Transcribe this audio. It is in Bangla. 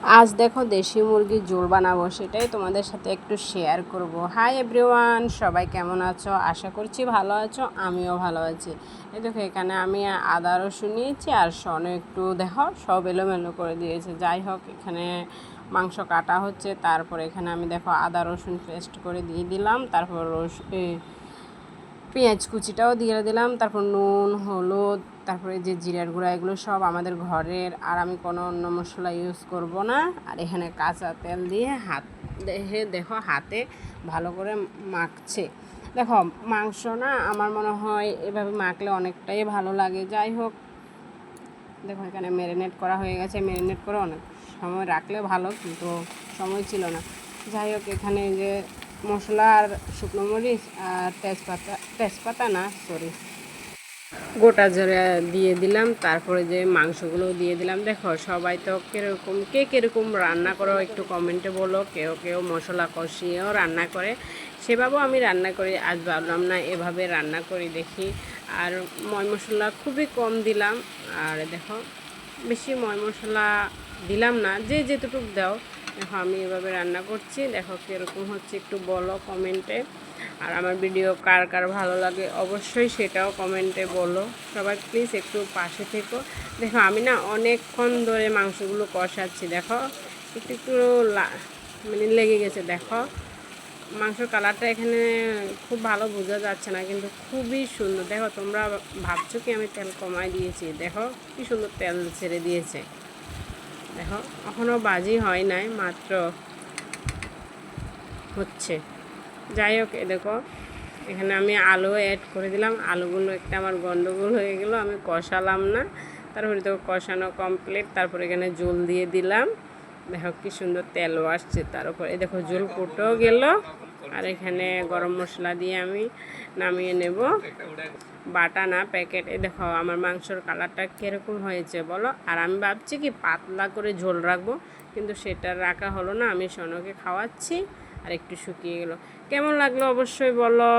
আজ দেখো দেশি মুরগির ঝোল বানাবো, সেটাই তোমাদের সাথে একটু শেয়ার করব। হাই এভরিওয়ান, সবাই কেমন আছো? আশা করছি ভালো আছো, আমিও ভালো আছি। এই দেখো এখানে আমি আদা রসুন নিয়েছি আর সনে একটু দেখো সব এলোমেলো করে দিয়েছে। যাই হোক, এখানে মাংস কাটা হচ্ছে, তারপর এখানে আমি দেখো আদা রসুন পেস্ট করে দিয়ে দিলাম, তারপর পেঁয়াজ কুচিটাও দিয়ে দিলাম, তারপর নুন হলুদ, তারপরে যে জিরার গুঁড়া, এগুলো সব আমাদের ঘরের, আর আমি কোনো অন্য মশলা ইউজ করব না। আর এখানে কাঁচা তেল দিয়ে দেখো হাতে ভালো করে মাখছে। দেখো মাংস না, আমার মনে হয় এভাবে মাখলে অনেকটাই ভালো লাগে। যাই হোক, দেখো এখানে ম্যারিনেট করা হয়ে গেছে। ম্যারিনেট করে অনেক সময় রাখলে ভালো, কিন্তু সময় ছিল না। যাই হোক, এখানে যে মশলা আর শুকনো মরিচ আর তেজপাতা না সরি গোটা জিরা দিয়ে দিলাম, তারপরে যে মাংসগুলো দিয়ে দিলাম। দেখো সবাই তো কে কীরকম রান্না করো একটু কমেন্টে বলো। কেউ কেউ মশলা কষিয়েও রান্না করে, সেভাবেও আমি রান্না করি। আজ ভাবলাম না এভাবে রান্না করি দেখি। আর ময় মশলা খুবই কম দিলাম, আর দেখো বেশি ময় মশলা দিলাম না, যে যেটুকু দাও। দেখো আমি এভাবে রান্না করছি, দেখো কীরকম হচ্ছে একটু বলো কমেন্টে। আর আমার ভিডিও কার কার ভালো লাগে অবশ্যই সেটাও কমেন্টে বলো। সবাই প্লিজ একটু পাশে থেকো। দেখো আমি না অনেকক্ষণ ধরে মাংসগুলো কষাচ্ছি, দেখো একটু একটু মানে লেগে গেছে। দেখো মাংসের কালারটা এখানে খুব ভালো বোঝা যাচ্ছে না, কিন্তু খুবই সুন্দর। দেখো তোমরা ভাবছো কি আমি তেল কমাই দিয়েছি? দেখো কি সুন্দর তেল ছেড়ে দিয়েছে। দেখো এখনও বাজি হয় নাই, মাত্র হচ্ছে। যাই হোক, দেখো এখানে আমি আলু অ্যাড করে দিলাম। আলুগুলো একটা আমার গন্ডগোল হয়ে গেল, আমি কষালাম না। তারপরে তো কষানো কমপ্লিট, তারপরে এখানে জল দিয়ে দিলাম। দেখো কি সুন্দর তেলও আসছে তার উপরে। দেখো জল ফুটেও গেল, আর এখানে গরম মশলা দিয়ে আমি নামিয়ে নেব। বাটা না প্যাকেট। দেখো আমার মাংসর কালারটা কীরকম হয়েছে বলো। আর আমি ভাবছি কি পাতলা করে ঝোল রাখবো, কিন্তু সেটা রাখা হলো না। আমি সনকে খাওয়াচ্ছি আর একটু শুকিয়ে গেল। কেমন লাগলো অবশ্যই বলো।